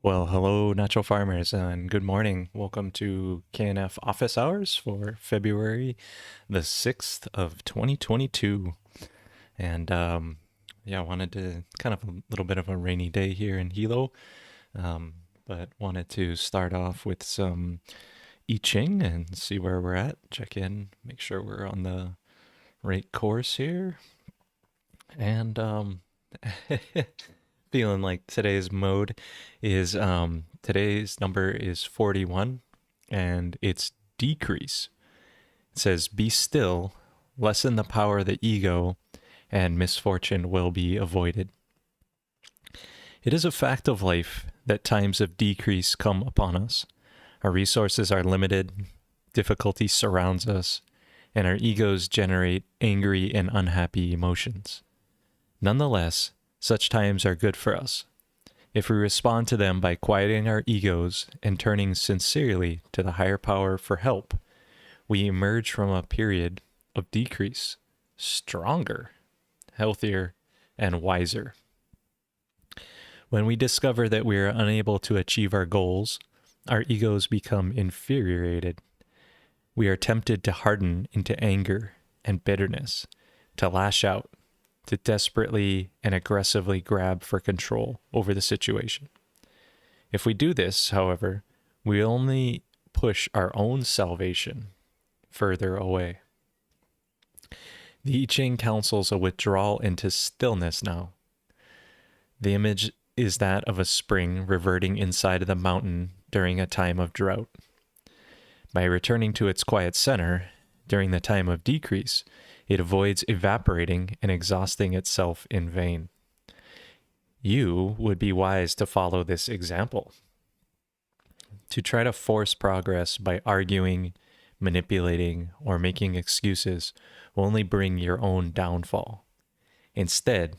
Well, hello, natural farmers, and good morning. Welcome to KNF office hours for February the 6th of 2022. And yeah, I wanted to kind of a little bit of a rainy day here in Hilo, but wanted to start off with some Ching and see where we're at. Check in, make sure we're on the right course here. And feeling like today's mode is today's number is 41 and it's decrease. It says be still, lessen the power of the ego, and misfortune will be avoided. It is a fact of life that times of decrease come upon us. Our resources are limited, difficulty surrounds us, and our egos generate angry and unhappy emotions. Nonetheless, such times are good for us. If we respond to them by quieting our egos and turning sincerely to the higher power for help, we emerge from a period of decrease, stronger, healthier, and wiser. When we discover that we are unable to achieve our goals, our egos become infuriated. We are tempted to harden into anger and bitterness, to lash out, to desperately and aggressively grab for control over the situation. If we do this, however, we only push our own salvation further away. The I Ching counsels a withdrawal into stillness now. The image is that of a spring reverting inside of the mountain during a time of drought. By returning to its quiet center during the time of decrease, it avoids evaporating and exhausting itself in vain. You would be wise to follow this example. To try to force progress by arguing, manipulating, or making excuses will only bring your own downfall. Instead,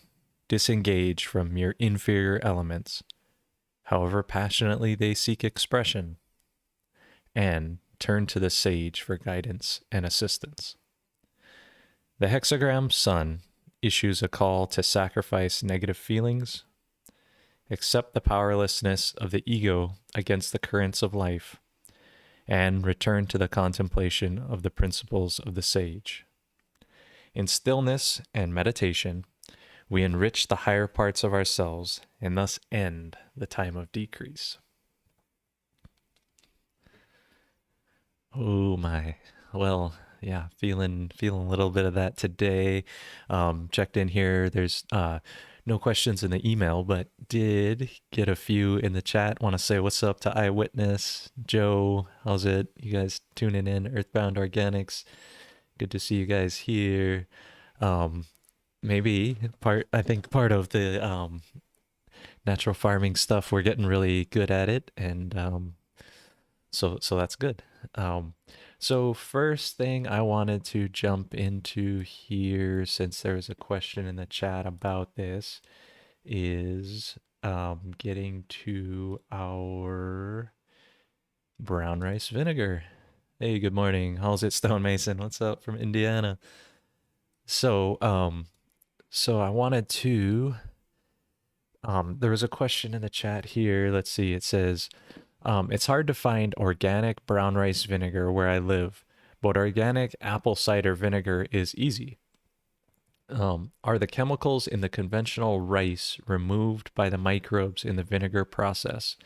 disengage from your inferior elements, however passionately they seek expression, and turn to the sage for guidance and assistance. The hexagram sun issues a call to sacrifice negative feelings, accept the powerlessness of the ego against the currents of life, and return to the contemplation of the principles of the sage. In stillness and meditation, we enrich the higher parts of ourselves and thus end the time of decrease. Oh my. Well, yeah, feeling a little bit of that today. Checked in here. There's no questions in the email, but did get a few in the chat. Want to say what's up to Eyewitness, Joe. How's it? You guys tuning in? Earthbound Organics. Good to see you guys here. Maybe I think part of the natural farming stuff, we're getting really good at it, and so that's good. So first thing I wanted to jump into here, since there was a question in the chat about this, is getting to our brown rice vinegar. Hey, good morning. How's it, Stone Mason? What's up from Indiana? So I wanted to, there was a question in the chat here. Let's see. It says, it's hard to find organic brown rice vinegar where I live, but organic apple cider vinegar is easy. Are the chemicals in the conventional rice removed by the microbes in the vinegar process?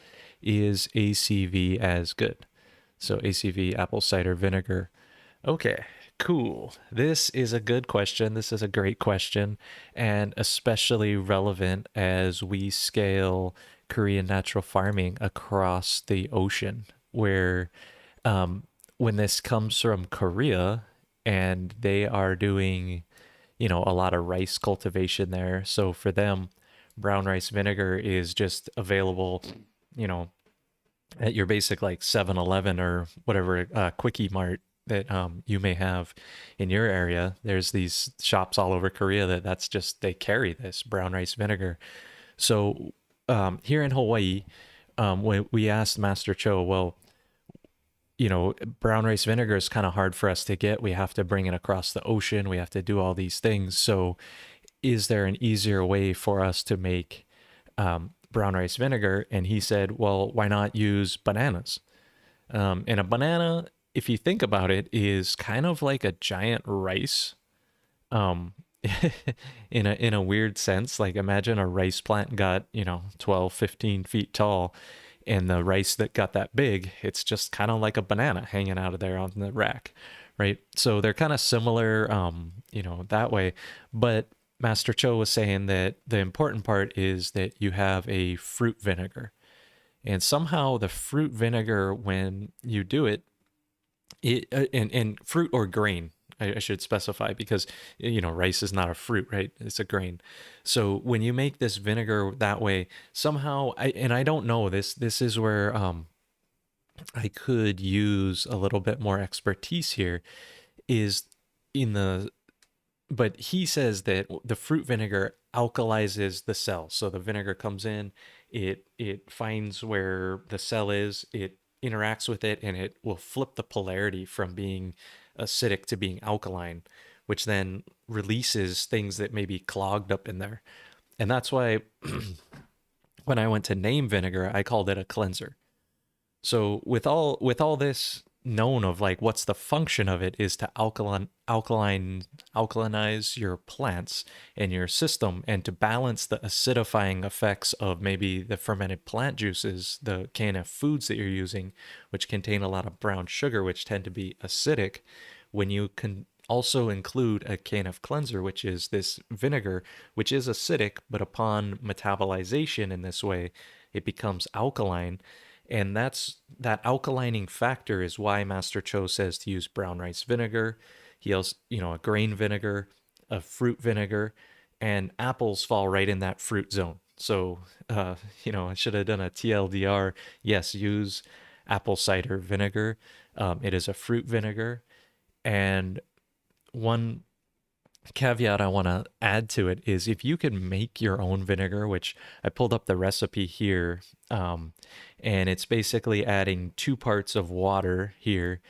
Is ACV as good? So ACV apple cider vinegar. Okay, cool. This is a good question. This is a great question, and especially relevant as we scale Korean natural farming across the ocean, where when this comes from Korea and they are doing, a lot of rice cultivation there. So for them, brown rice vinegar is just available, at your basic like 7-Eleven or whatever Quickie Mart that you may have in your area. There's these shops all over Korea that's just, they carry this brown rice vinegar. So here in Hawaii, when we asked Master Cho, well, brown rice vinegar is kind of hard for us to get. We have to bring it across the ocean. We have to do all these things. So is there an easier way for us to make brown rice vinegar, and he said, well, why not use bananas? And a banana, if you think about it, is kind of like a giant rice. Um, in a weird sense, like imagine a rice plant got, 12, 15 feet tall, and the rice that got that big, it's just kind of like a banana hanging out of there on the rack, right? So they're kind of similar, that way. But Master Cho was saying that the important part is that you have a fruit vinegar. And somehow the fruit vinegar, when you do it, and fruit or grain, I should specify, because rice is not a fruit, right? It's a grain. So when you make this vinegar that way, somehow, I don't know, this is where I could use a little bit more expertise here, is in the but he says that the fruit vinegar alkalizes the cell. So the vinegar comes in, it finds where the cell is, it interacts with it, and it will flip the polarity from being acidic to being alkaline, which then releases things that may be clogged up in there. And that's why when I went to name vinegar, I called it a cleanser. So with all this known of like what's the function of it is to alkalinize your plants and your system, and to balance the acidifying effects of maybe the fermented plant juices, the KNF foods that you're using, which contain a lot of brown sugar, which tend to be acidic. When you can also include a KNF cleanser, which is this vinegar, which is acidic, but upon metabolization in this way, it becomes alkaline. And that alkalining factor is why Master Cho says to use brown rice vinegar. He also, a grain vinegar, a fruit vinegar, and apples fall right in that fruit zone. So, I should have done a TLDR. Yes, use apple cider vinegar. It is a fruit vinegar. And one caveat I want to add to it is if you can make your own vinegar, which I pulled up the recipe here, and it's basically adding 2 parts of water here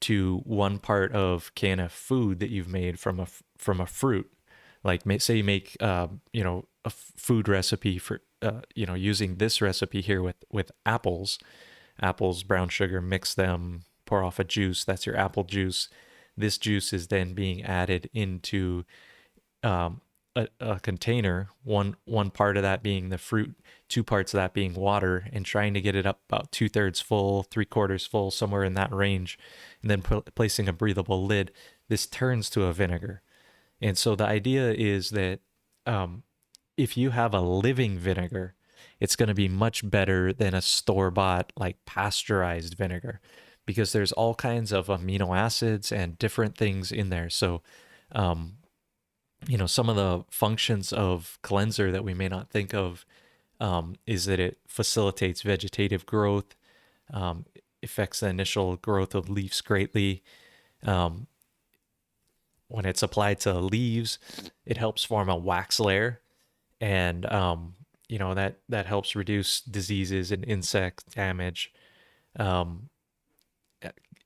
to 1 part of KNF food that you've made from a fruit. Like say you make a food recipe for using this recipe here with apples, brown sugar, mix them, pour off a juice. That's your apple juice. This juice is then being added into a container, one part of that being the fruit, 2 parts of that being water, and trying to get it up about 2/3 full, 3/4 full, somewhere in that range, and then placing a breathable lid. This turns to a vinegar. And so the idea is that if you have a living vinegar, it's going to be much better than a store-bought, like pasteurized vinegar, because there's all kinds of amino acids and different things in there. So, some of the functions of cleanser that we may not think of is that it facilitates vegetative growth, affects the initial growth of leaves greatly. When it's applied to leaves, it helps form a wax layer, and that helps reduce diseases and insect damage.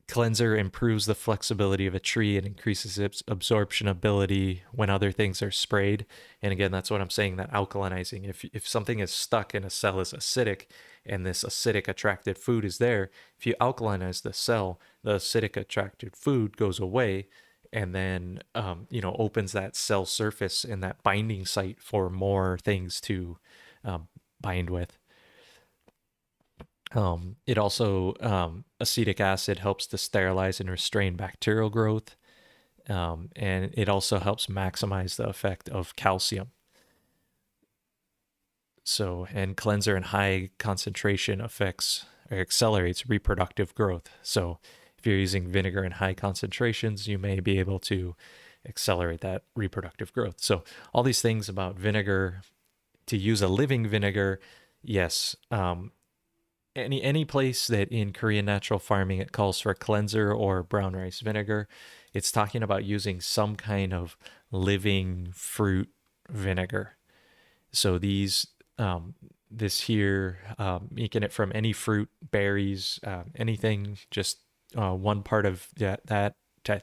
Cleanser improves the flexibility of a tree and increases its absorption ability when other things are sprayed. And again, that's what I'm saying, that alkalinizing. If something is stuck in a cell is acidic, and this acidic attracted food is there, if you alkalinize the cell, the acidic attracted food goes away, and then opens that cell surface and that binding site for more things to bind with. It also, acetic acid helps to sterilize and restrain bacterial growth. And it also helps maximize the effect of calcium. So, and cleanser in high concentration affects or accelerates reproductive growth. So if you're using vinegar in high concentrations, you may be able to accelerate that reproductive growth. So all these things about vinegar, to use a living vinegar, yes, any place that in Korean natural farming it calls for cleanser or brown rice vinegar, it's talking about using some kind of living fruit vinegar. So this here, making it from any fruit, berries, anything, just 1 part of that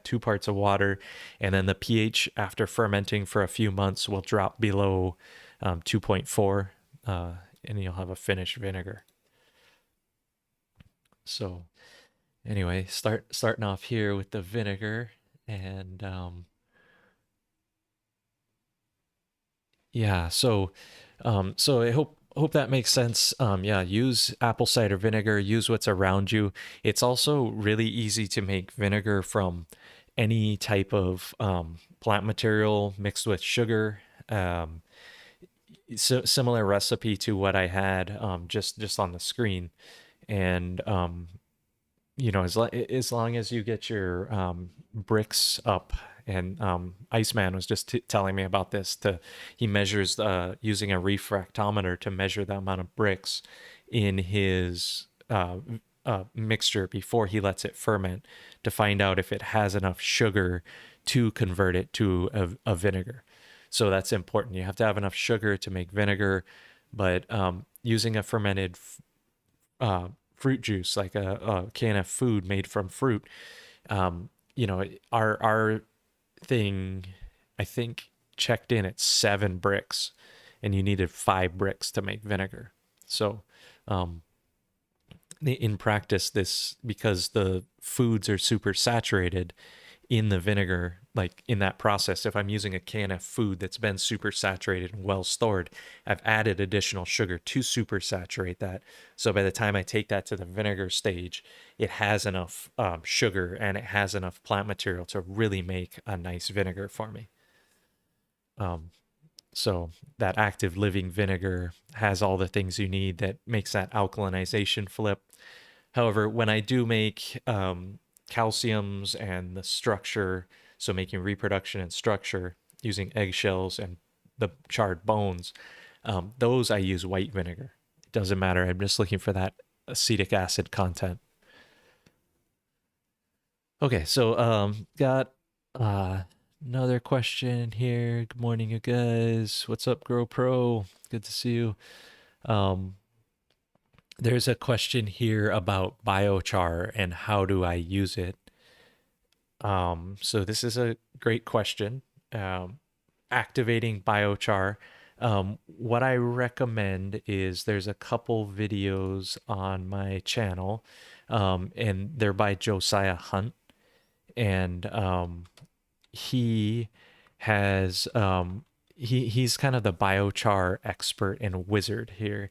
2 parts of water, and then the pH after fermenting for a few months will drop below 2.4 and you'll have a finished vinegar. So anyway, starting off here with the vinegar, and yeah, so I hope that makes sense. Yeah, use apple cider vinegar, use what's around you. It's also really easy to make vinegar from any type of plant material mixed with sugar. Um, so similar recipe to what I had just on the screen, and as long as you get your bricks up, and Iceman was just telling me about this. He measures using a refractometer to measure the amount of bricks in his mixture before he lets it ferment to find out if it has enough sugar to convert it to a vinegar. So that's important. You have to have enough sugar to make vinegar, but using a fermented fruit juice, like a KNF food made from fruit, our thing, I think, checked in at 7 bricks, and you needed 5 bricks to make vinegar. So in practice, this, because the foods are super saturated in the vinegar, like in that process, if I'm using a KNF food that's been super saturated and well stored, I've added additional sugar to super saturate that. So by the time I take that to the vinegar stage, it has enough sugar and it has enough plant material to really make a nice vinegar for me. So that active living vinegar has all the things you need that makes that alkalinization flip. However, when I do make calciums and the structure, so making reproduction and structure using eggshells and the charred bones, those I use white vinegar. It doesn't matter. I'm just looking for that acetic acid content. Okay, so got another question here. Good morning, you guys. What's up, Grow Pro? Good to see you. There's a question here about biochar and how do I use it. So this is a great question. Activating biochar. What I recommend is there's a couple videos on my channel, and they're by Josiah Hunt, and he has he's kind of the biochar expert and wizard here.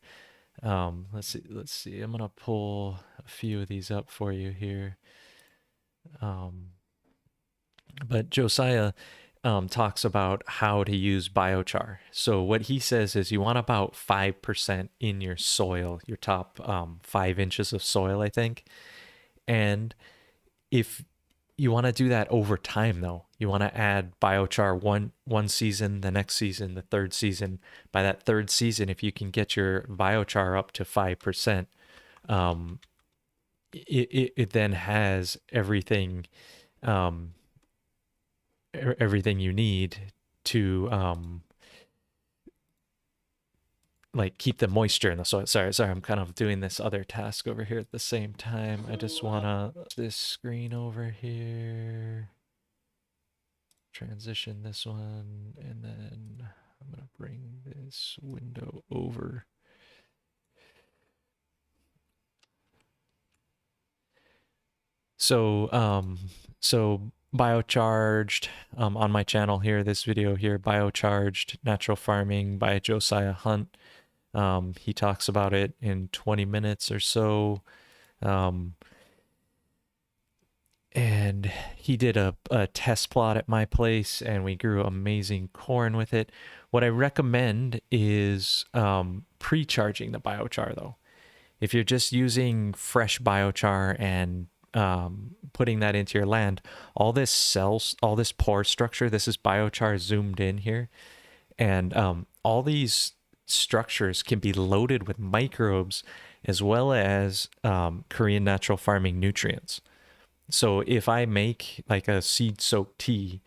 Let's see. I'm gonna pull a few of these up for you here. But Josiah talks about how to use biochar. So what he says is you want about 5% in your soil, your top 5 inches of soil, I think. And if you want to do that over time, though, you want to add biochar one season, the next season, the third season. By that third season, if you can get your biochar up to 5%, it then has everything everything you need to like keep the moisture in the soil. Sorry, I'm kind of doing this other task over here at the same time. I just wanna this screen over here, transition this one, and then I'm gonna bring this window over. So BioCharGed on my channel here, this video here, BioCharGed Natural Farming by Josiah Hunt. He talks about it in 20 minutes or so. And he did a test plot at my place, and we grew amazing corn with it. What I recommend is pre-charging the biochar, though. If you're just using fresh biochar and putting that into your land, all this pore structure, this is biochar zoomed in here, and all these structures can be loaded with microbes as well as Korean natural farming nutrients. So if I make like a seed soaked tea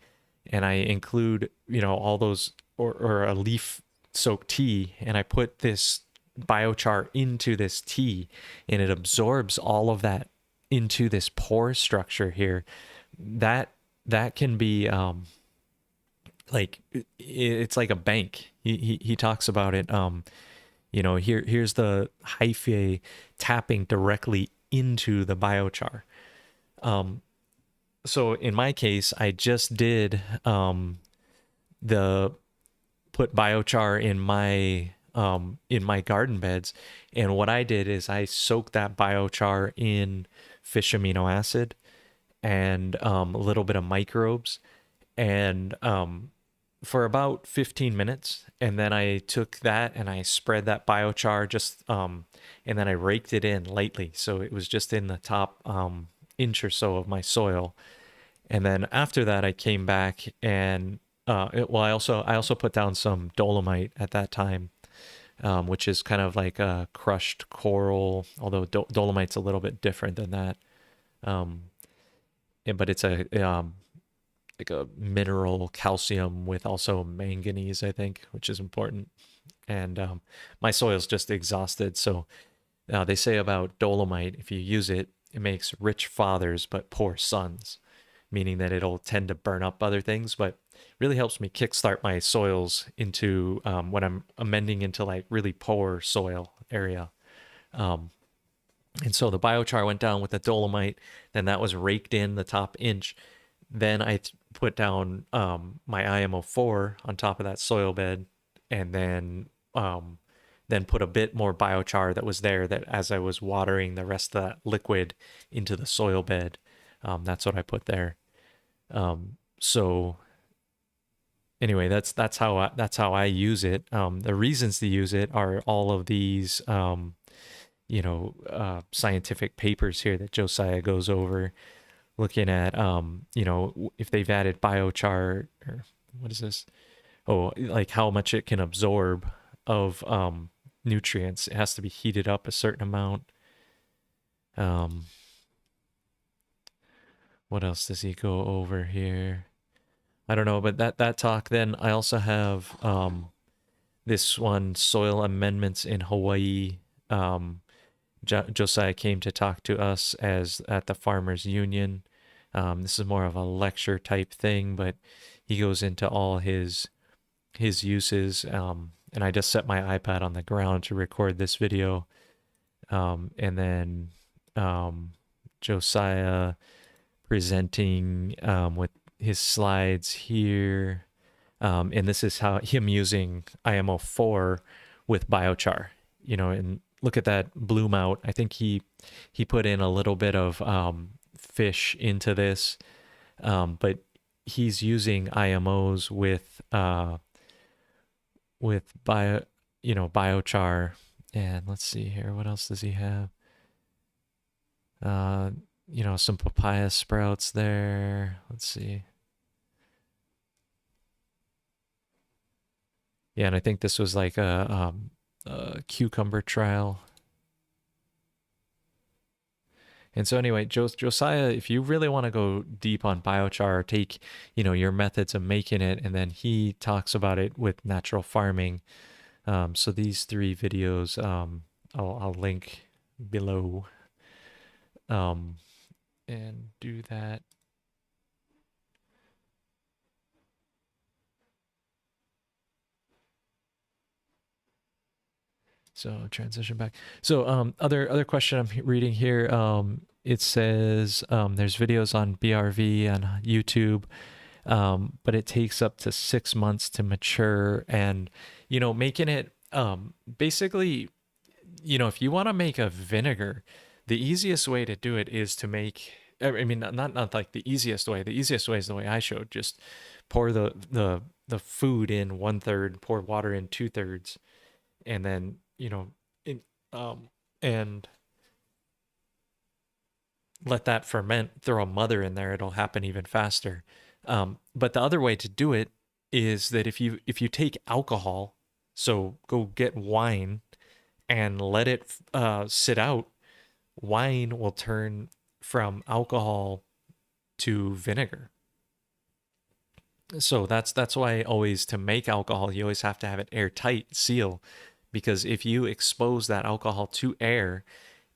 and I include, all those, or a leaf soaked tea, and I put this biochar into this tea and it absorbs all of that into this pore structure here, that can be like, it's like a bank. He talks about it. here's the hyphae tapping directly into the biochar. So in my case, I just did the put biochar in my garden beds, and what I did is I soaked that biochar in fish amino acid and a little bit of microbes, and for about 15 minutes, and then I took that and I spread that biochar and then I raked it in lightly, so it was just in the top inch or so of my soil. And then after that, I came back and I also put down some dolomite at that time, which is kind of like a crushed coral, although dolomite's a little bit different than that. But it's like a mineral calcium with also manganese, I think, which is important. And my soil's just exhausted, so they say about dolomite, if you use it, it makes rich fathers but poor sons, meaning that it'll tend to burn up other things, but really helps me kickstart my soils into when I'm amending into like really poor soil area. And so the biochar went down with the dolomite, then that was raked in the top inch. Then I put down my IMO4 on top of that soil bed, and then put a bit more biochar that was there, that as I was watering the rest of that liquid into the soil bed, that's what I put there. So anyway, that's how I use it. The reasons to use it are all of these scientific papers here that Josiah goes over, looking at if they've added biochar, or what is this? Oh, like how much it can absorb of nutrients. It has to be heated up a certain amount. What else does he go over here? I don't know, but that talk. Then I also have this one, soil amendments in Hawai'i. Josiah came to talk to us at the Farmers Union. This is more of a lecture type thing, but he goes into all his uses. And I just set my iPad on the ground to record this video. And then Josiah presenting with his slides here. And this is how him using IMO4 with biochar, and look at that bloom out. I think he put in a little bit of fish into this, but he's using IMOs with biochar. And let's see here, what else does he have? Some papaya sprouts there. Let's see. Yeah, and I think this was like a cucumber trial. And so anyway, Josiah, if you really want to go deep on biochar, take, your methods of making it, and then he talks about it with natural farming. So these 3 videos, I'll link below, and do that. So transition back. So other question I'm reading here. It says there's videos on BRV on YouTube, but it takes up to 6 months to mature. And making it basically, if you want to make a vinegar, the easiest way to do it is to make. I mean, not like the easiest way. The easiest way is the way I showed. Just pour the food in 1/3, pour water in 2/3, and then and let that ferment. Throw a mother in there, it'll happen even faster. But the other way to do it is that if you take alcohol, so go get wine and let it sit out, wine will turn from alcohol to vinegar. So that's why always, to make alcohol, you always have to have it airtight seal, because if you expose that alcohol to air,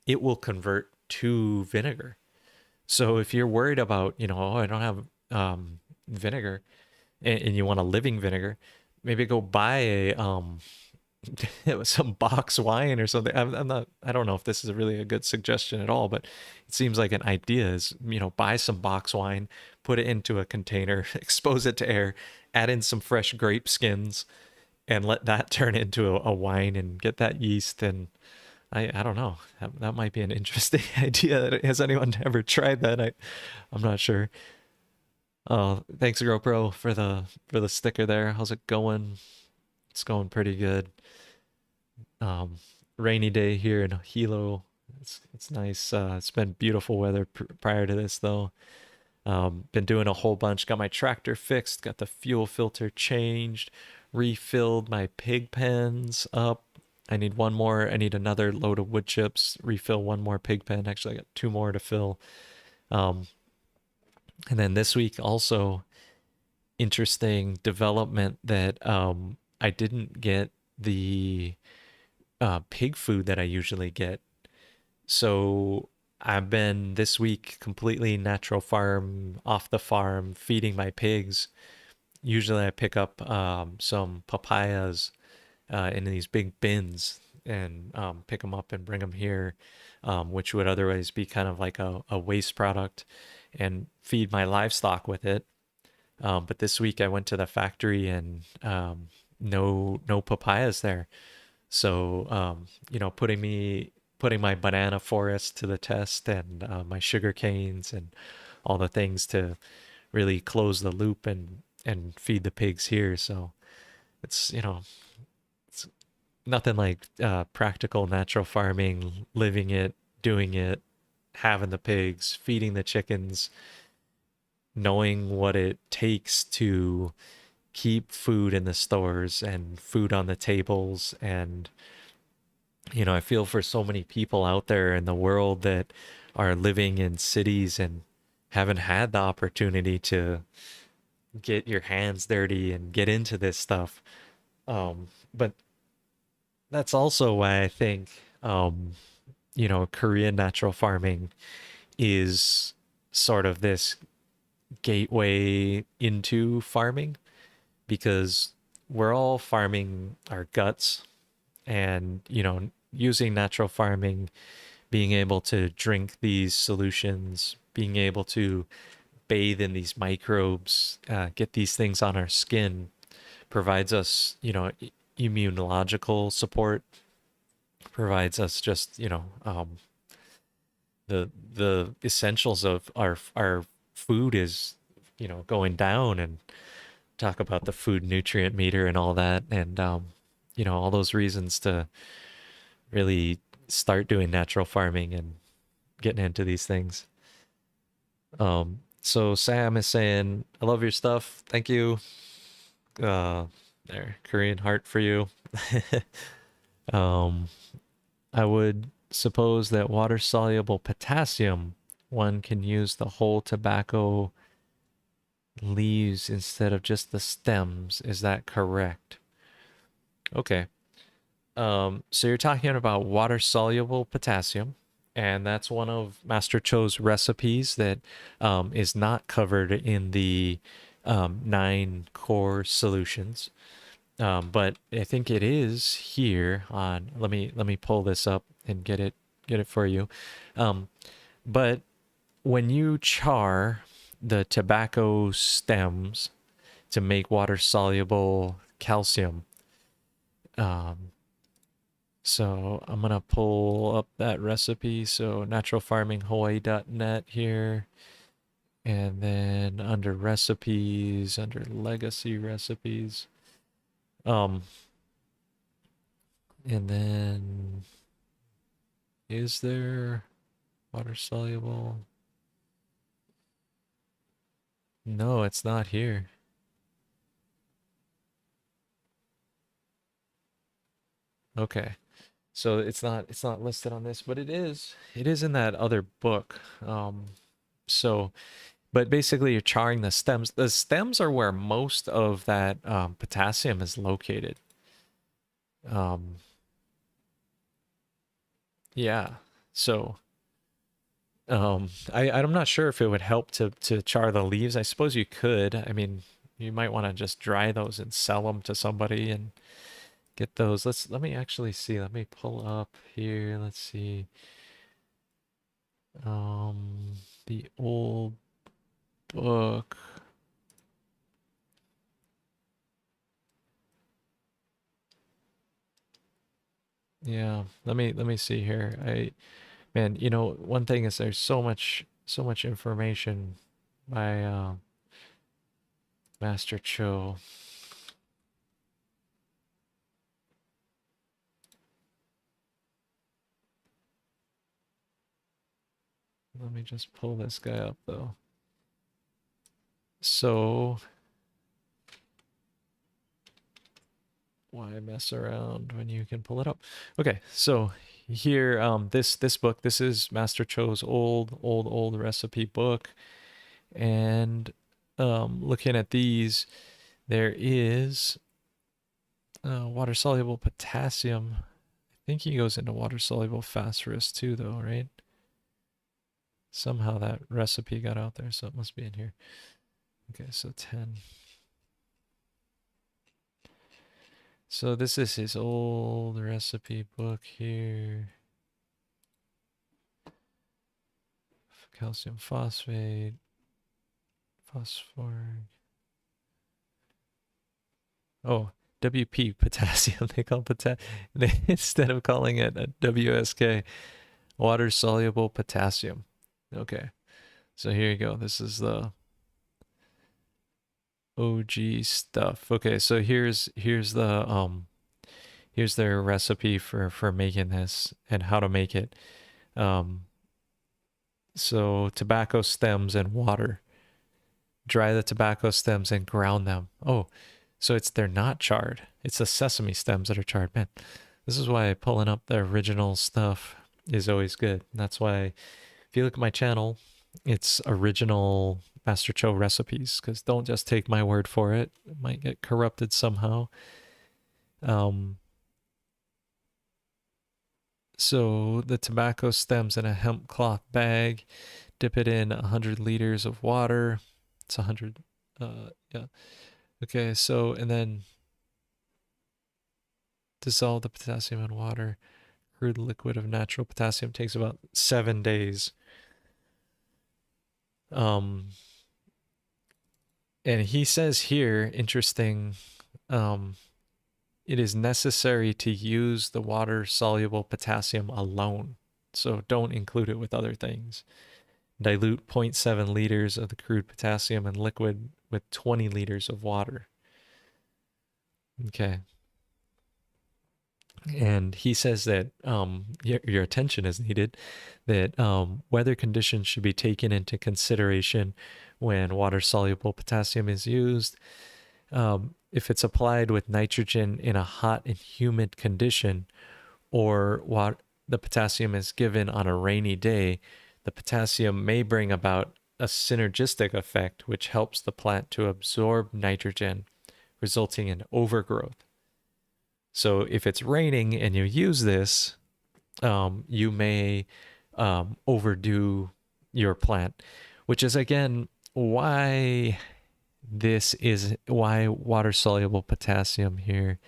it will convert to vinegar. So if you're worried about, I don't have vinegar, and you want a living vinegar, maybe go buy some box wine or something. I'm not, I don't know if this is really a good suggestion at all, but it seems like an idea is, buy some box wine, put it into a container, expose it to air, add in some fresh grape skins, and let that turn into a wine and get that yeast. And I don't know, that might be an interesting idea. Has anyone ever tried that? I'm not sure. Oh, thanks GoPro for the sticker there. How's it going? It's going pretty good. Um, Rainy day here in Hilo. It's nice. It's been beautiful weather prior to this though. Been doing a whole bunch. Got my tractor fixed. Got the fuel filter changed. Refilled my pig pens up. I need one more. I need another load of wood chips. Refill one more pig pen. Actually, I got two more to fill. Um, and then this week also interesting development that I didn't get the pig food that I usually get. So I've been this week completely natural farm, off the farm, feeding my pigs. Usually I pick up some papayas in these big bins and pick them up and bring them here, which would otherwise be kind of like a waste product, and feed my livestock with it. But this week I went to the factory and no papayas there. So putting my banana forest to the test, and my sugar canes and all the things to really close the loop and feed the pigs here. So it's it's nothing like practical natural farming, living it, doing it, having the pigs, feeding the chickens, knowing what it takes to keep food in the stores and food on the tables. And I feel for so many people out there in the world that are living in cities and haven't had the opportunity to get your hands dirty and get into this stuff. But that's also why I think Korean natural farming is sort of this gateway into farming, because we're all farming our guts, and using natural farming, being able to drink these solutions, being able to bathe in these microbes, get these things on our skin, provides us immunological support, provides us just the essentials of our food is going down. And talk about the food nutrient meter and all that, and all those reasons to really start doing natural farming and getting into these things. So Sam is saying, I love your stuff, thank you. There, Korean heart for you. um I would suppose that water soluble potassium, one can use the whole tobacco leaves instead of just the stems. Is that correct? Okay. So you're talking about water soluble potassium, and that's one of Master Cho's recipes that is not covered in the 9 core solutions. But I think it is here on, let me pull this up and get it for you. But when you char the tobacco stems to make water soluble calcium, so I'm gonna pull up that recipe. So naturalfarminghawaii.net here, and then under recipes, under legacy recipes, and then is there water soluble? No, it's not here. Okay. So it's not listed on this, but it is in that other book. So but basically you're charring the stems. The stems are where most of that potassium is located. Yeah. So I'm not sure if it would help to char the leaves. I suppose you could. I mean, you might want to just dry those and sell them to somebody and get those. Let me actually see. Let me pull up here. Let's see. The old book. Yeah, let me see here. Man, you know, one thing is there's so much information by Master Cho. Let me just pull this guy up though. So why mess around when you can pull it up? Okay, so here, this book, this is Master Cho's old recipe book, and looking at these, there is water soluble potassium. I think he goes into water soluble phosphorus too, though, right? Somehow that recipe got out there, so it must be in here. Okay, so 10. So this is his old recipe book here. Calcium phosphate, phosphoric. Oh, WP potassium. They call instead of calling it a WSK, water soluble potassium. Okay, so here you go. This is the OG stuff. Okay, so here's their recipe for making this and how to make it. So tobacco stems and water. Dry the tobacco stems and ground them. Oh, so they're not charred. It's the sesame stems that are charred. Man, this is why pulling up the original stuff is always good. That's why if you look at my channel, it's original Master Cho recipes, because don't just take my word for it. It might get corrupted somehow. So the tobacco stems in a hemp cloth bag, dip it in 100 liters of water. It's 100, yeah. Okay, so, and then dissolve the potassium in water. Crude liquid of natural potassium takes about 7 days. And he says here, interesting, it is necessary to use the water-soluble potassium alone. So don't include it with other things. Dilute 0.7 liters of the crude potassium in liquid with 20 liters of water. Okay. And he says that your attention is needed, that weather conditions should be taken into consideration when water-soluble potassium is used. If it's applied with nitrogen in a hot and humid condition, or what the potassium is given on a rainy day, the potassium may bring about a synergistic effect which helps the plant to absorb nitrogen, resulting in overgrowth. So if it's raining and you use this, you may overdo your plant, which is again why water soluble potassium here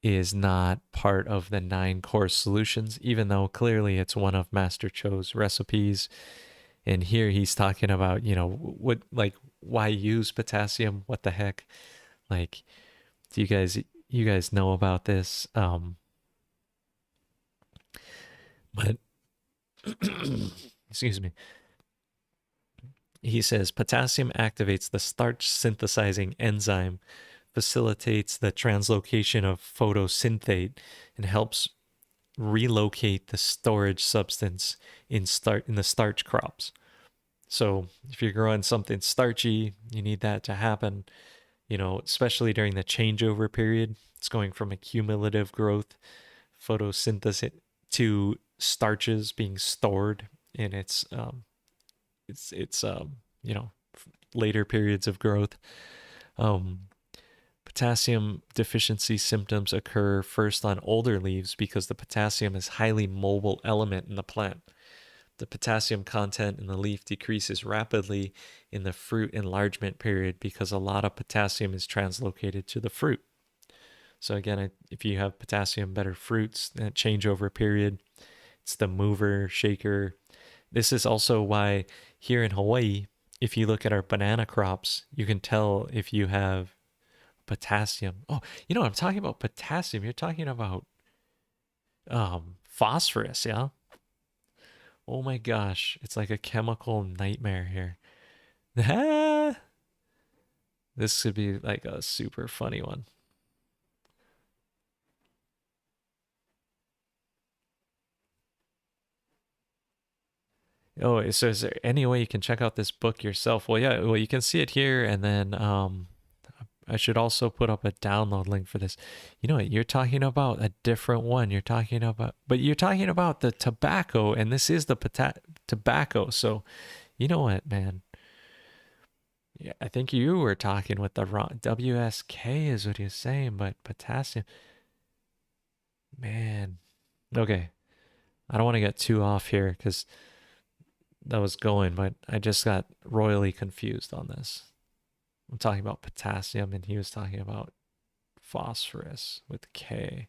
is not part of the 9 course solutions, even though clearly it's one of Master Cho's recipes. And here he's talking about, you know, what, like, why use potassium? What the heck? Like, do you guys know about this? But excuse me. He says potassium activates the starch synthesizing enzyme, facilitates the translocation of photosynthate, and helps relocate the storage substance in the starch crops. So if you're growing something starchy, you need that to happen, you know, especially during the changeover period. It's going from a cumulative growth photosynthesis to starches being stored in its you know, later periods of growth. Potassium deficiency symptoms occur first on older leaves because the potassium is a highly mobile element in the plant. The potassium content in the leaf decreases rapidly in the fruit enlargement period because a lot of potassium is translocated to the fruit. So again, if you have potassium better fruits that change over a period, it's the mover, shaker. This is also why here in Hawaii, if you look at our banana crops, you can tell if you have potassium. Oh, you know, I'm talking about potassium. You're talking about phosphorus, yeah? Oh my gosh, it's like a chemical nightmare here. This could be like a super funny one. Oh, so is there any way you can check out this book yourself? Well, yeah, well, you can see it here, and then I should also put up a download link for this. You know what? You're talking about a different one. But you're talking about the tobacco, and this is the tobacco. So, you know what, man? Yeah, I think you were talking with the wrong WSK is what you're saying, but potassium, man. Okay, I don't want to get too off here because that was going, but I just got royally confused on this. I'm talking about potassium, and he was talking about phosphorus with K.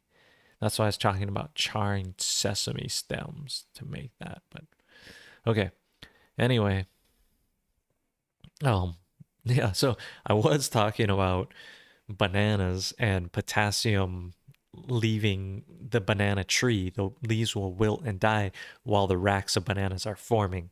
That's why I was talking about charring sesame stems to make that. But okay. Anyway, um, yeah. So I was talking about bananas and potassium leaving the banana tree. The leaves will wilt and die while the racks of bananas are forming.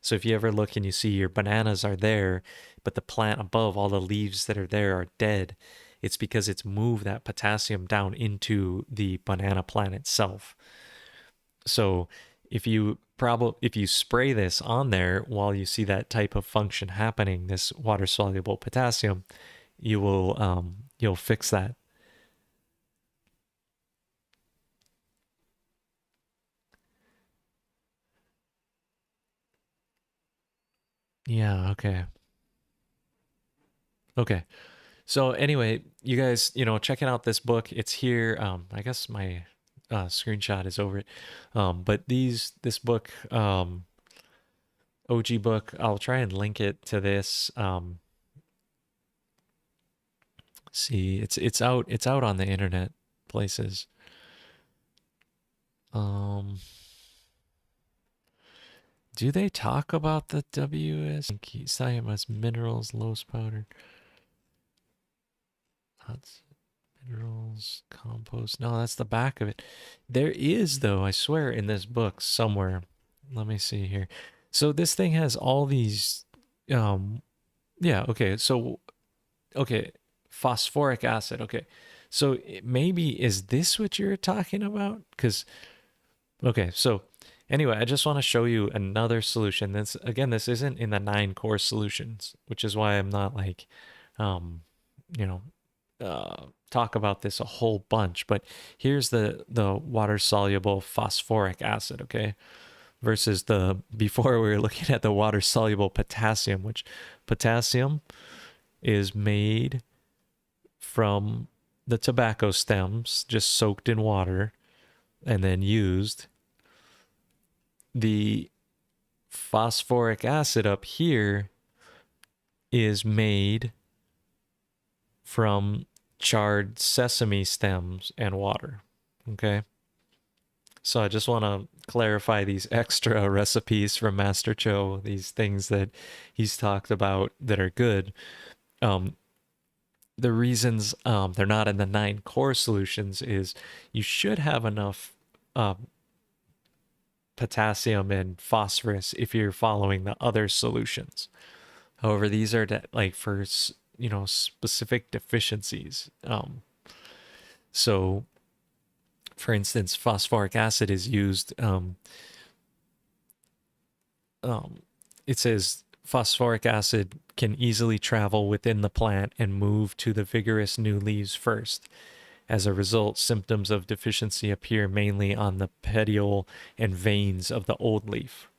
So if you ever look and you see your bananas are there, but the plant above, all the leaves that are there are dead, it's because it's moved that potassium down into the banana plant itself. So if you spray this on there while you see that type of function happening, this water soluble potassium, you'll fix that. Yeah, okay. Okay. So anyway, you guys, checking out this book, it's here. I guess my screenshot is over it. But this book, OG book, I'll try and link it to this. See, it's out on the internet places. Um, do they talk about the WS? Cyanus minerals, Loess powder, minerals, compost. No, that's the back of it. There is though, I swear, in this book somewhere. Let me see here. So this thing has all these. Yeah. Okay. So okay, phosphoric acid. Okay. So maybe is this what you're talking about? Because okay, so anyway, I just want to show you another solution. This isn't in the 9 core solutions, which is why I'm not like, um, you know, talk about this a whole bunch. But here's the water soluble phosphoric acid, okay, versus the before we were looking at the water soluble potassium, which potassium is made from the tobacco stems, just soaked in water and then used. The phosphoric acid up here is made from charred sesame stems and water. Okay. So I just want to clarify these extra recipes from Master Cho, these things that he's talked about that are good. The reasons they're not in the 9 core solutions is you should have enough potassium and phosphorus if you're following the other solutions. However, these are like for specific deficiencies. So, for instance, phosphoric acid is used. It says phosphoric acid can easily travel within the plant and move to the vigorous new leaves first. As a result, symptoms of deficiency appear mainly on the petiole and veins of the old leaf.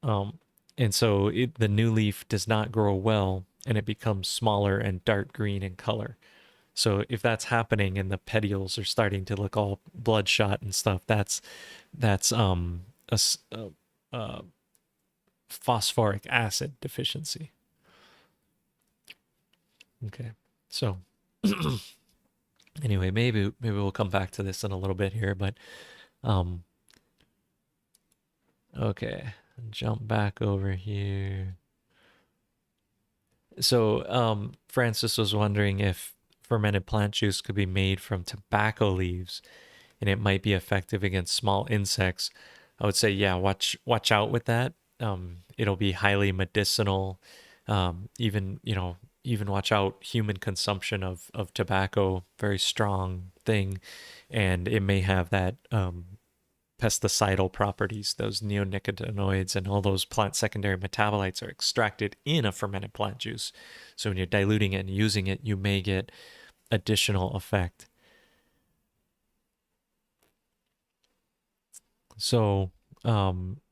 And so the new leaf does not grow well and it becomes smaller and dark green in color. So if that's happening and the petioles are starting to look all bloodshot and stuff, that's a phosphoric acid deficiency. Okay, so Anyway, maybe we'll come back to this in a little bit here, but um, okay, jump back over here. So Francis was wondering if fermented plant juice could be made from tobacco leaves, and it might be effective against small insects. I would say, yeah, watch out with that. It'll be highly medicinal. Even even watch out human consumption of tobacco, very strong thing, and it may have that pesticidal properties. Those neonicotinoids and all those plant secondary metabolites are extracted in a fermented plant juice. So when you're diluting it and using it, you may get additional effect. So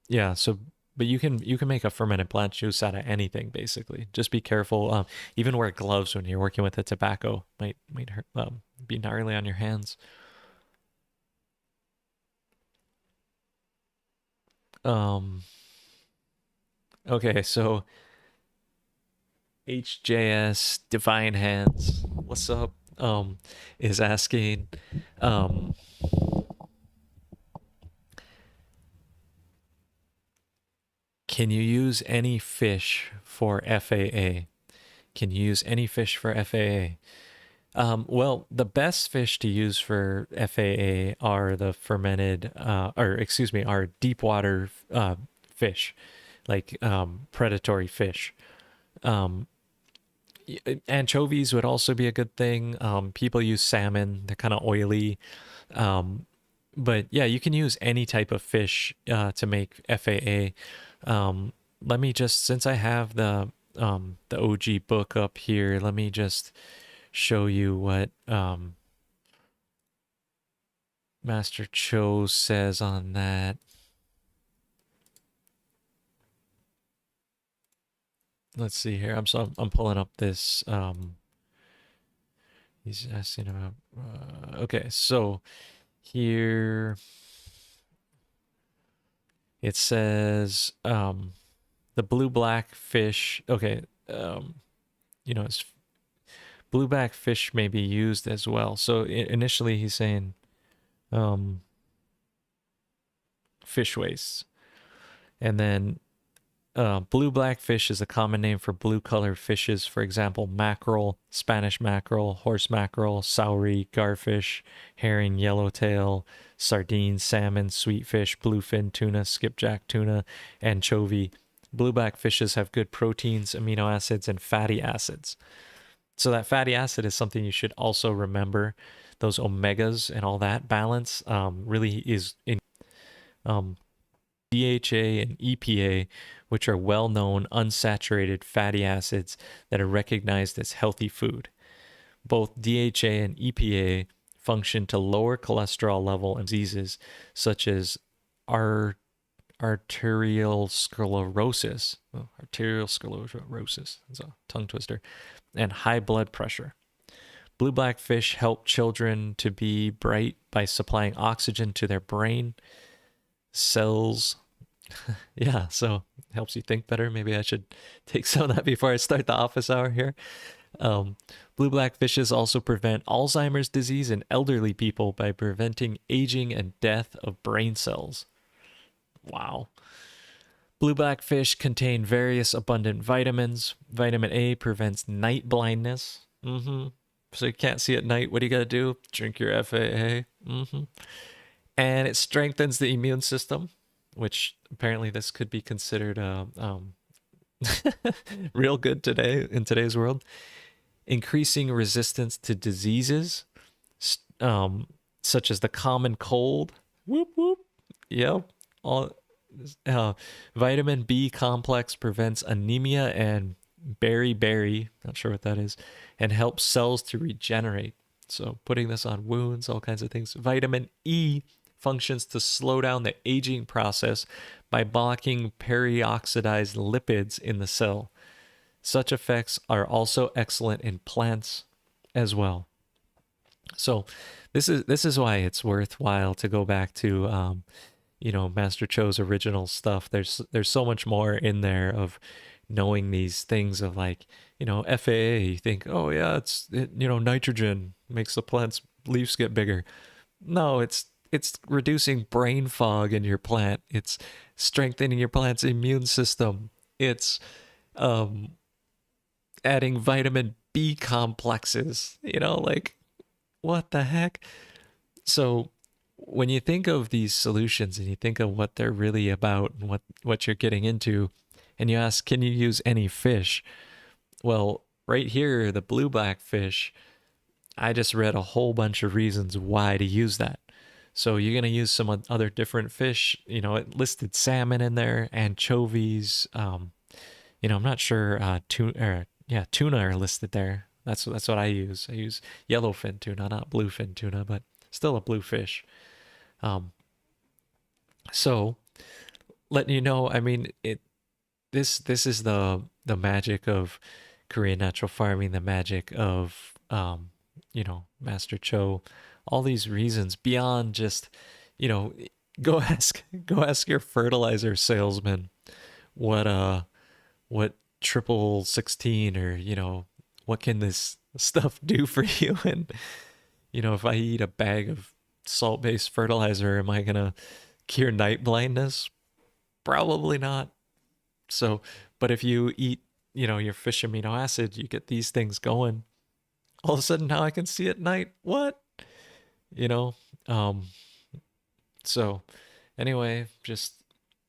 yeah, so but you can make a fermented plant juice out of anything basically. Just be careful. Even wear gloves when you're working with the tobacco. Might hurt, be gnarly on your hands. Um, okay, so HJS Divine Hands, what's up? Is asking, um, can you use any fish for FAA? Can you use any fish for FAA? Well, the best fish to use for FAA are the fermented, or excuse me, are deep water fish, like predatory fish. Um, Anchovies would also be a good thing. People use salmon; they're kind of oily. Um, but yeah, you can use any type of fish to make FAA. Let me just, since I have the OG book up here, let me just show you what Master Cho says on that. Let's see here. I'm pulling up this. He's asking about. Okay, so here it says the blue black fish. Okay, it's blue black fish may be used as well. So initially he's saying fish waste, and then blue black fish is a common name for blue colored fishes. For example, mackerel, Spanish mackerel, horse mackerel, saury, garfish, herring, yellowtail, sardines, salmon, sweetfish, bluefin tuna, skipjack tuna, anchovy. Blue black fishes have good proteins, amino acids, and fatty acids. So that fatty acid is something you should also remember. Those omegas and all that balance really is in DHA and EPA, which are well-known unsaturated fatty acids that are recognized as healthy food. Both DHA and EPA function to lower cholesterol level in diseases such as arterial sclerosis. Arterial sclerosis. It's a tongue twister. And high blood pressure. Blue black fish help children to be bright by supplying oxygen to their brain cells. Yeah, so it helps you think better. Maybe I should take some of that before I start the office hour here. Blue black fishes also prevent Alzheimer's disease in elderly people by preventing aging and death of brain cells. Wow. Blue black fish contain various abundant vitamins. Vitamin A prevents night blindness. So you can't see at night. What do you got to do? Drink your FAA. And it strengthens the immune system, which apparently this could be considered real good today in today's world. Increasing resistance to diseases such as the common cold. Whoop whoop. Yep. Vitamin B complex prevents anemia and beriberi, not sure what that is, and helps cells to regenerate. So putting this on wounds, all kinds of things. Vitamin E functions to slow down the aging process by blocking perioxidized lipids in the cell. Such effects are also excellent in plants as well. So this is why it's worthwhile to go back to Master Cho's original stuff. There's so much more in there of knowing these things of FAA. You think, oh yeah, it's nitrogen makes the plants leaves get bigger. No, it's reducing brain fog in your plant. It's strengthening your plant's immune system. It's um adding vitamin B complexes. Like what the heck? So when you think of these solutions and you think of what they're really about and what you're getting into, and you ask, can you use any fish? Well, right here, the blue black fish, I just read a whole bunch of reasons why to use that. So you're going to use some other different fish. It listed salmon in there, anchovies. I'm not sure. Tuna are listed there. That's what I use. I use yellowfin tuna, not bluefin tuna, but still a blue fish. Um, so letting you know, I mean, this is the magic of Korean natural farming, the magic of Master Cho, all these reasons beyond just, you know, go ask your fertilizer salesman what triple 16 or what can this stuff do for you. And if I eat a bag of salt-based fertilizer, am I gonna cure night blindness? Probably not. So, but if you eat, your fish amino acid, you get these things going. All of a sudden now I can see at night. What? You know? Um, so anyway, just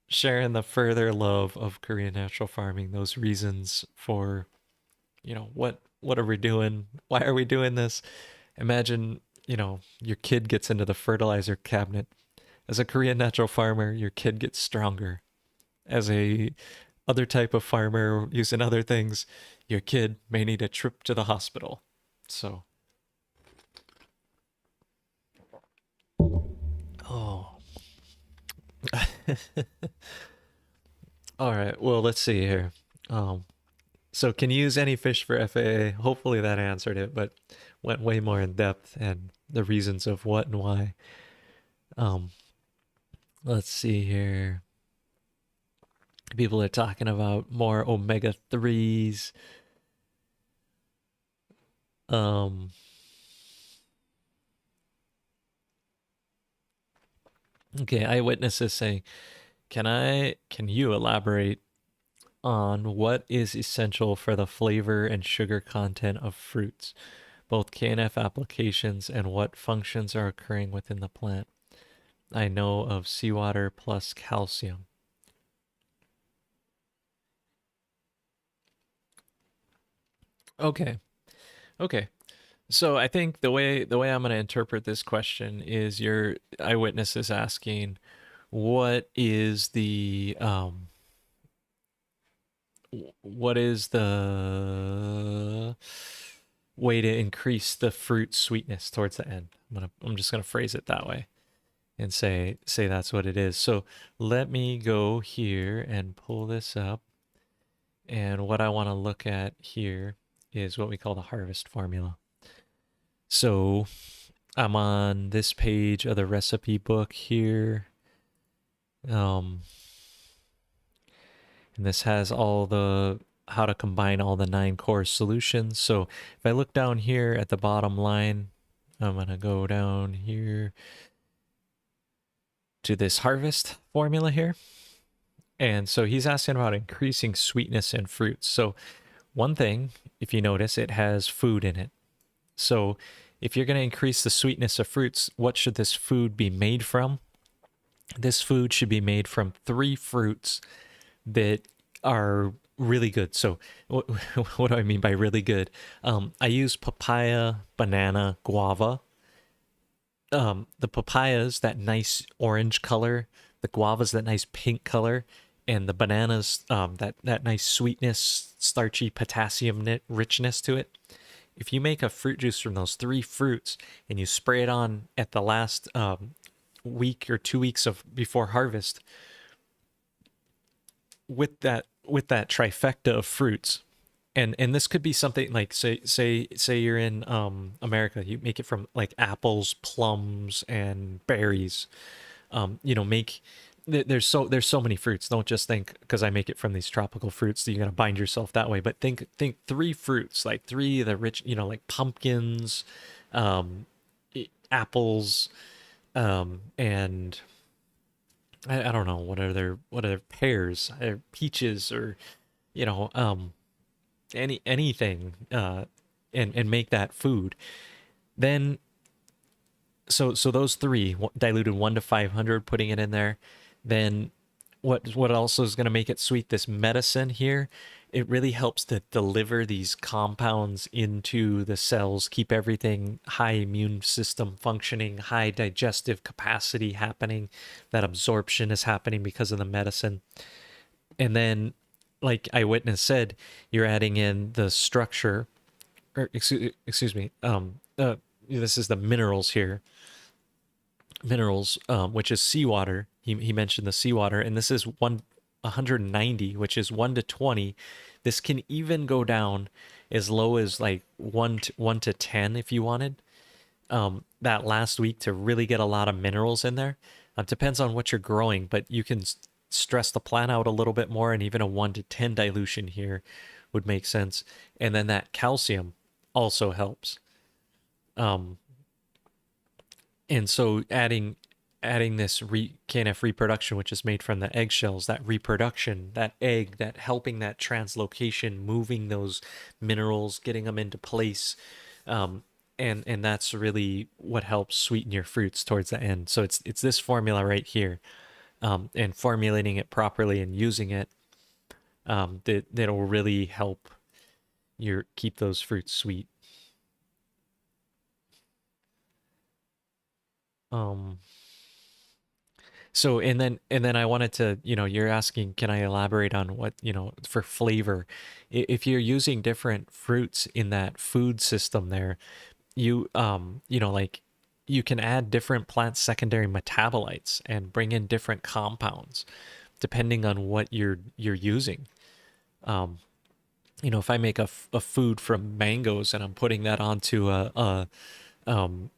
sharing the further love of Korean natural farming, those reasons for, what are we doing? Why are we doing this? Imagine, your kid gets into the fertilizer cabinet. As a Korean natural farmer, your kid gets stronger. As a other type of farmer using other things, your kid may need a trip to the hospital. So, oh. All right. Well, let's see here. Um, so can you use any fish for FAA? Hopefully that answered it, but went way more in depth and the reasons of what and why. Um, let's see here. People are talking about more omega 3s. Um, okay, eyewitnesses saying, can you elaborate on what is essential for the flavor and sugar content of fruits, both KNF applications and what functions are occurring within the plant? I know of seawater plus calcium. Okay. Okay. So I think the way I'm going to interpret this question is your eyewitness is asking what is the way to increase the fruit sweetness towards the end. I'm just gonna phrase it that way and say that's what it is. So let me go here and pull this up. And what I want to look at here is what we call the harvest formula. So I'm on this page of the recipe book here. And this has all the how to combine all the 9 core solutions. So if I look down here at the bottom line, I'm gonna go down here to this harvest formula here. And so he's asking about increasing sweetness in fruits. So one thing, if you notice, it has food in it. So if you're going to increase the sweetness of fruits, what should this food be made from? This food should be made from 3 fruits that are really good. So what do I mean by really good? I use papaya, banana, guava. The papayas, that nice orange color, the guavas, that nice pink color, and the bananas, that nice sweetness, starchy potassium richness to it. If you make a fruit juice from those 3 fruits and you spray it on at the last week or 2 weeks of before harvest, with that trifecta of fruits, and this could be something like say you're in America, you make it from like apples, plums, and berries. Make there's so many fruits. Don't just think because I make it from these tropical fruits that you're gonna bind yourself that way. But think 3 fruits, like 3 of the rich, like pumpkins, apples, and I don't know what other pears, peaches, or you know, anything, and make that food. Then so those three diluted 1 to 500, putting it in there. Then what also is going to make it sweet? This medicine here, it really helps to deliver these compounds into the cells, keep everything high immune system functioning, high digestive capacity happening. That absorption is happening because of the medicine. And then, like Eyewitness said, you're adding in the structure, or excuse me, this is the minerals here, which is seawater. He mentioned the seawater, and this is 190, which is 1 to 20. This can even go down as low as like 1 to 10 if you wanted. That last week to really get a lot of minerals in there. Depends on what you're growing, but you can stress the plant out a little bit more, and even a 1 to 10 dilution here would make sense. And then that calcium also helps. Um, and so adding this KNF reproduction, which is made from the eggshells, that reproduction, that egg, that helping that translocation, moving those minerals, getting them into place, and that's really what helps sweeten your fruits towards the end. So it's this formula right here, and formulating it properly and using it, that'll really help your keep those fruits sweet. Um, So and then I wanted to, you're asking, can I elaborate on what, for flavor? If you're using different fruits in that food system there, like you can add different plant secondary metabolites and bring in different compounds depending on what you're using. Um, if I make a food from mangoes and I'm putting that onto um,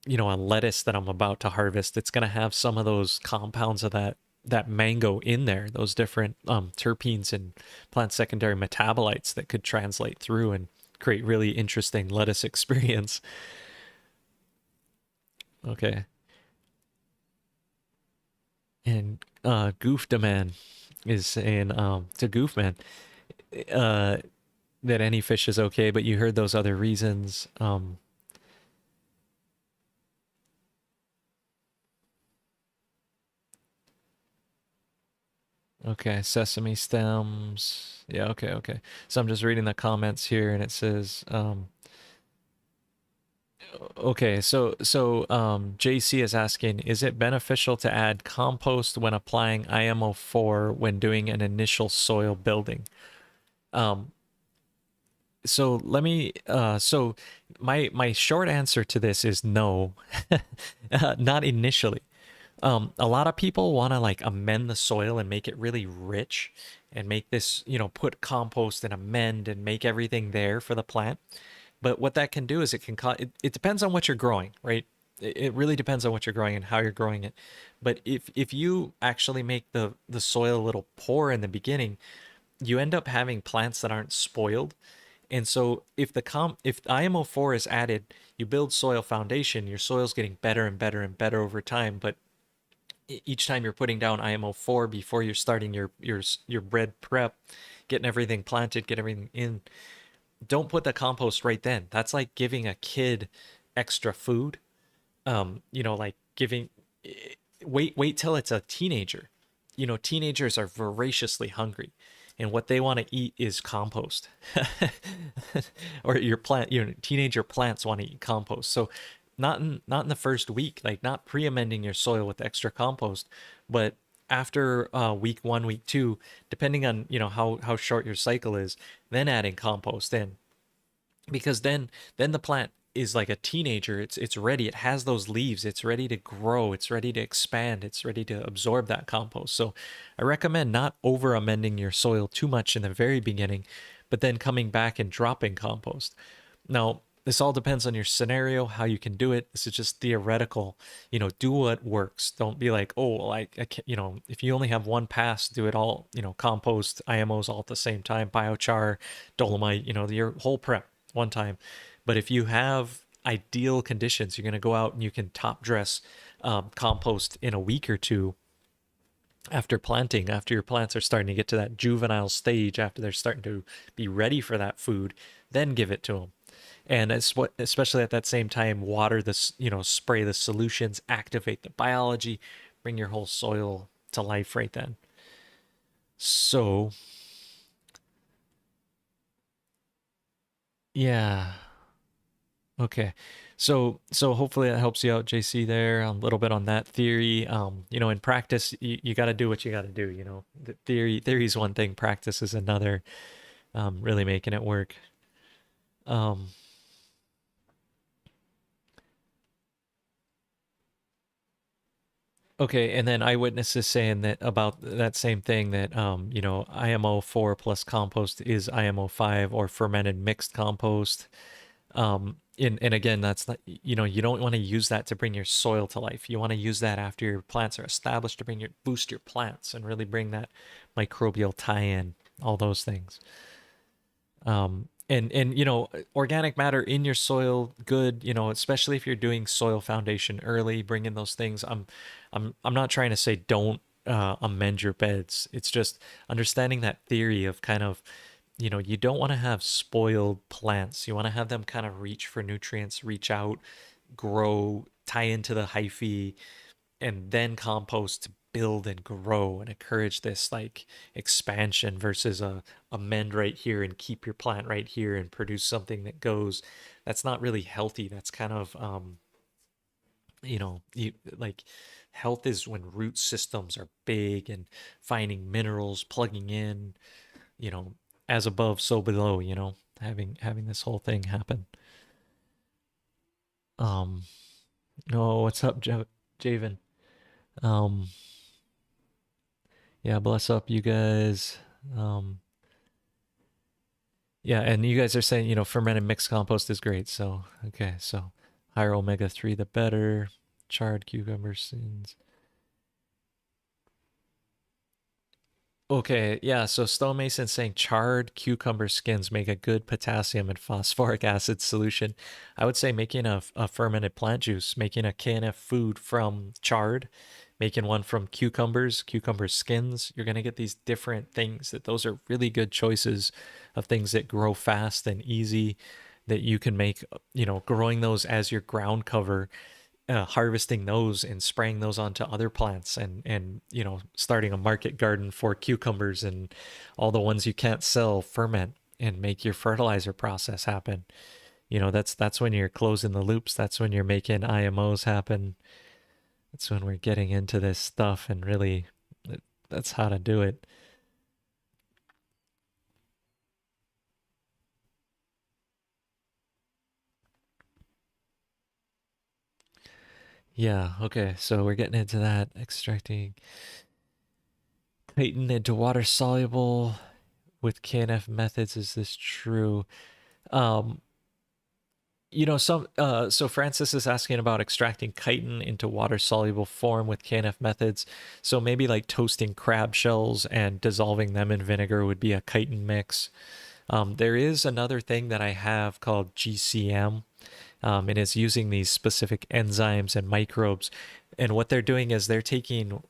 a lettuce that I'm about to harvest, it's going to have some of those compounds of that mango in there, those different terpenes and plant secondary metabolites that could translate through and create really interesting lettuce experience. Okay. And Goof Demand is saying to Goofman uh, that any fish is okay, but you heard those other reasons. Okay, sesame stems. Yeah, okay. So I'm just reading the comments here, and it says, okay, JC is asking, is it beneficial to add compost when applying IMO4 when doing an initial soil building? Um, so let me, so my short answer to this is no, not initially. A lot of people want to like amend the soil and make it really rich and make this, put compost and amend and make everything there for the plant. But what that can do is it can cause, it depends on what you're growing, right? It really depends on what you're growing and how you're growing it. But if you actually make the soil a little poor in the beginning, you end up having plants that aren't spoiled. And so if IMO4 is added, you build soil foundation, your soil's getting better and better and better over time, but each time you're putting down IMO4 before you're starting your bread prep, getting everything planted, get everything in, don't put the compost right then. That's like giving a kid extra food. Like giving, wait till it's a teenager. Teenagers are voraciously hungry, and what they want to eat is compost. Or teenager plants want to eat compost. So not in the first week, like not pre-amending your soil with extra compost, but after week 1, week 2, depending on how short your cycle is, then adding compost in, because then the plant is like a teenager. It's ready. It has those leaves. It's ready to grow. It's ready to expand. It's ready to absorb that compost. So I recommend not over amending your soil too much in the very beginning, but then coming back and dropping compost. Now, this all depends on your scenario, how you can do it. This is just theoretical. Do what works. Don't be like, oh, like I can't, if you only have one pass, do it all, compost, IMOs all at the same time, biochar, dolomite, your whole prep one time. But if you have ideal conditions. You're going to go out and you can top dress compost in a week or two after planting, after your plants are starting to get to that juvenile stage, after they're starting to be ready for that food, then give it to them. And it's what, especially at that same time, water this, spray the solutions, activate the biology, bring your whole soil to life right then. So, yeah. Okay. So hopefully that helps you out, JC, there a little bit on that theory. In practice, you got to do what you got to do, The theory is one thing, practice is another, really making it work. Um, okay, and then Eyewitness is saying that about that same thing that IMO4 plus compost is IMO5 or fermented mixed compost. And again, that's not, you don't want to use that to bring your soil to life. You want to use that after your plants are established to boost your plants and really bring that microbial tie-in, all those things. And organic matter in your soil, good, especially if you're doing soil foundation early, bring in those things. I'm not trying to say don't amend your beds. It's just understanding that theory of kind of, you don't want to have spoiled plants. You want to have them kind of reach for nutrients, reach out, grow, tie into the hyphae, and then compost to build and grow and encourage this like expansion versus a mend right here and keep your plant right here and produce something that goes. That's not really healthy. That's kind of you like health is when root systems are big and finding minerals, plugging in, as above so below, having this whole thing happen. um oh, what's up, Javen? um yeah, bless up, you guys. um yeah, and you guys are saying, fermented mixed compost is great. So okay, so higher omega-3 the better. Charred cucumber skins. Okay, yeah, so Stonemason saying charred cucumber skins make a good potassium and phosphoric acid solution. I would say making a fermented plant juice, making a KNF food from charred, making one from cucumber skins. You're going to get these different things that those are really good choices of things that grow fast and easy that you can make, growing those as your ground cover, harvesting those and spraying those onto other plants, and starting a market garden for cucumbers and all the ones you can't sell, ferment and make your fertilizer process happen. That's when you're closing the loops. That's when you're making IMOs happen. That's when we're getting into this stuff, and really that's how to do it. Yeah, okay, so we're getting into that, extracting chitin into water soluble with KNF methods. Is this true? Um, so Francis is asking about extracting chitin into water soluble form with KNF methods. So maybe like toasting crab shells and dissolving them in vinegar would be a chitin mix. There is another thing that I have called GCM, and it's using these specific enzymes and microbes. And what they're doing is they're taking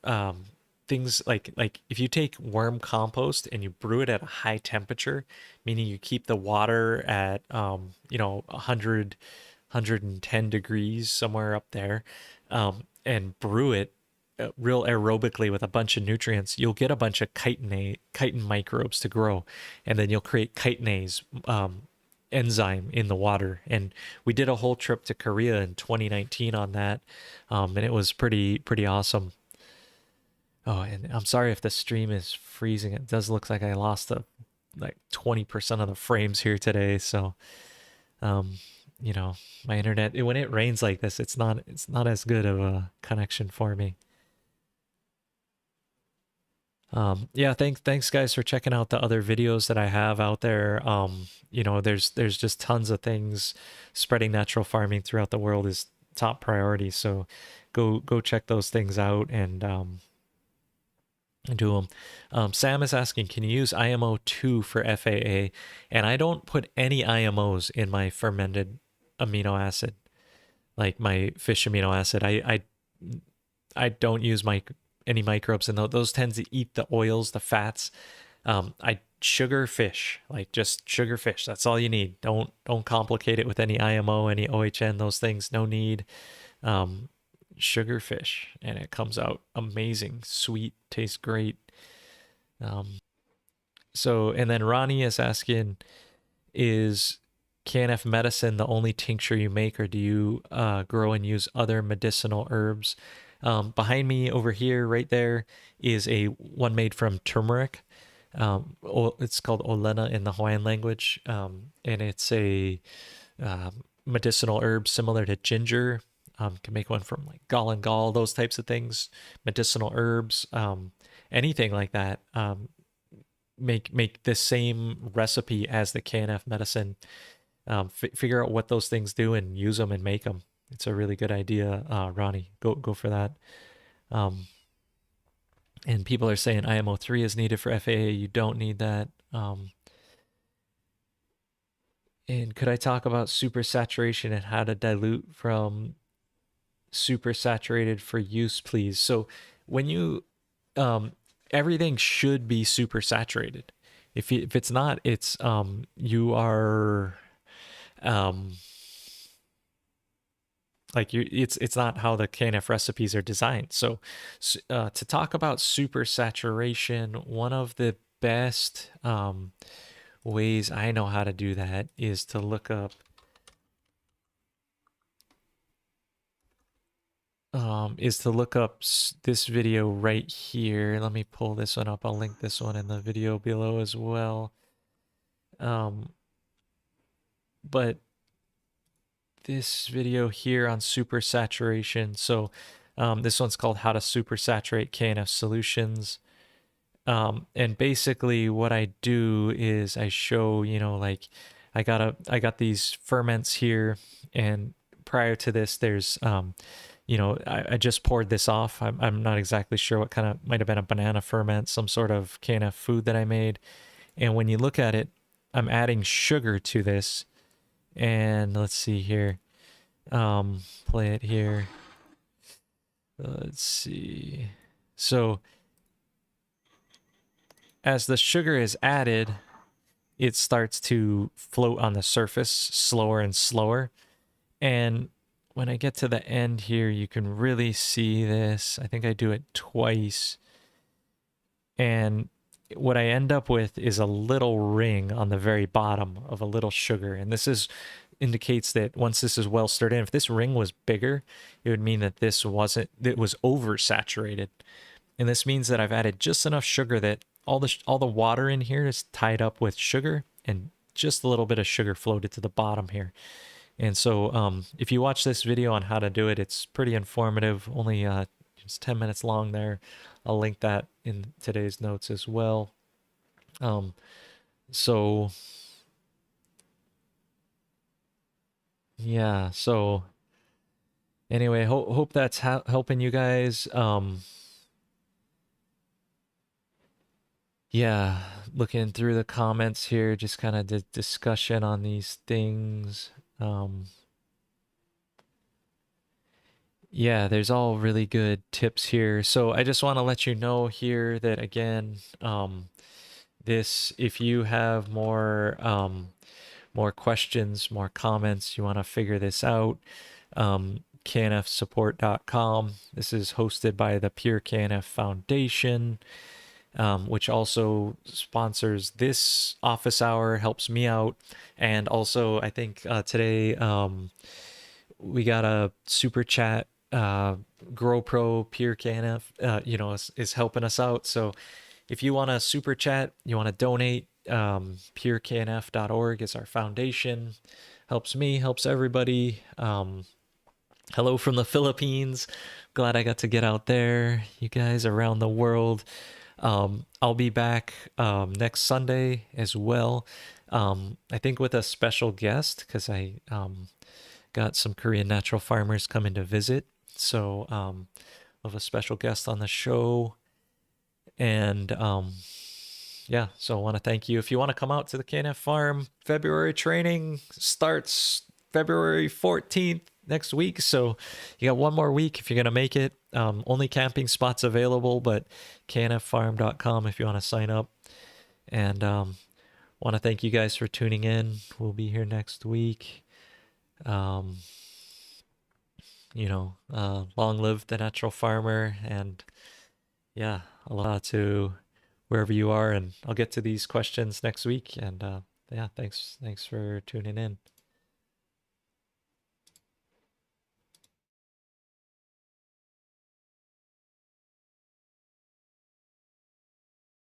things like if you take worm compost and you brew it at a high temperature, meaning you keep the water at 100 110 degrees, somewhere up there, and brew it real aerobically with a bunch of nutrients, you'll get a bunch of chitin microbes to grow, and then you'll create chitinase enzyme in the water. And we did a whole trip to Korea in 2019 on that, and it was pretty awesome. Oh, and I'm sorry if the stream is freezing. It does look like I lost like 20% of the frames here today. So, um, my internet, when it rains like this, it's not as good of a connection for me. Yeah, thanks guys for checking out the other videos that I have out there. There's just tons of things. Spreading natural farming throughout the world is top priority. So go check those things out and do them. Sam is asking, can you use IMO2 for FAA? And I don't put any IMOs in my fermented amino acid. like my fish amino acid. I don't use any microbes, and those tend to eat the oils, the fats. I sugar fish, like just sugar fish. That's all you need. Don't complicate it with any IMO, any OHN, those things. No need. Um, Sugar fish, and it comes out amazing, sweet, tastes great. So, and then Ronnie is asking, is KNF Medicine the only tincture you make, or do you grow and use other medicinal herbs? Behind me over here, right there, is a one made from turmeric. It's called Olena in the Hawaiian language, and it's a medicinal herb similar to ginger. Can make one from like gall, those types of things. Medicinal herbs, anything like that. Make the same recipe as the KNF medicine. Figure out what those things do and use them and make them. It's a really good idea, Ronnie. Go for that. And people are saying IMO3 is needed for FAA. You don't need that. And could I talk about supersaturation and how to dilute from supersaturated for use, please? So when you everything should be supersaturated. If it's not, it's you are like it's not how the KNF recipes are designed. So to talk about supersaturation, one of the best ways I know how to do that is to look up this video right here. Let me pull this one up. I'll link this one in the video below as well. But this video here on supersaturation. So this one's called How to Supersaturate KNF Solutions. And basically what I do is I show, like I got these ferments here, and prior to this, there's I just poured this off. I'm not exactly sure what kind of, might have been a banana ferment, some sort of KNF food that I made. And when you look at it, I'm adding sugar to this. And let's see here. Play it here. Let's see. So as the sugar is added, it starts to float on the surface slower and slower. And when I get to the end here, you can really see this. I think I do it twice. And what I end up with is a little ring on the very bottom of a little sugar. And this indicates that once this is well stirred in, if this ring was bigger, it would mean that it was oversaturated. And this means that I've added just enough sugar that all the water in here is tied up with sugar, and just a little bit of sugar floated to the bottom here. And so if you watch this video on how to do it, it's pretty informative, only it's 10 minutes long there. I'll link that in today's notes as well. So yeah, so anyway, hope that's helping you guys. Yeah, looking through the comments here, just kind of the discussion on these things. Yeah, there's all really good tips here. So I just want to let you know here that again, if you have more questions, more comments, you want to figure this out, knfsupport.com. This is hosted by the PureKNF Foundation, which also sponsors this office hour, helps me out. And also, I think today we got a super chat. GrowPro PureKNF, is helping us out. So if you want to super chat, you want to donate, pureknf.org is our foundation. Helps me, helps everybody. Hello from the Philippines. Glad I got to get out there. You guys around the world. I'll be back next Sunday as well. I think with a special guest, because I got some Korean natural farmers coming to visit. So I'll have a special guest on the show. And yeah, so I want to thank you. If you want to come out to the KNF farm, February training starts February 14th. next week. So you got one more week if you're going to make it. Only camping spots available, but knffarm.com if you want to sign up. And want to thank you guys for tuning in. We'll be here next week. Long live the natural farmer. And yeah, aloha to wherever you are. And I'll get to these questions next week. And yeah, thanks for tuning in.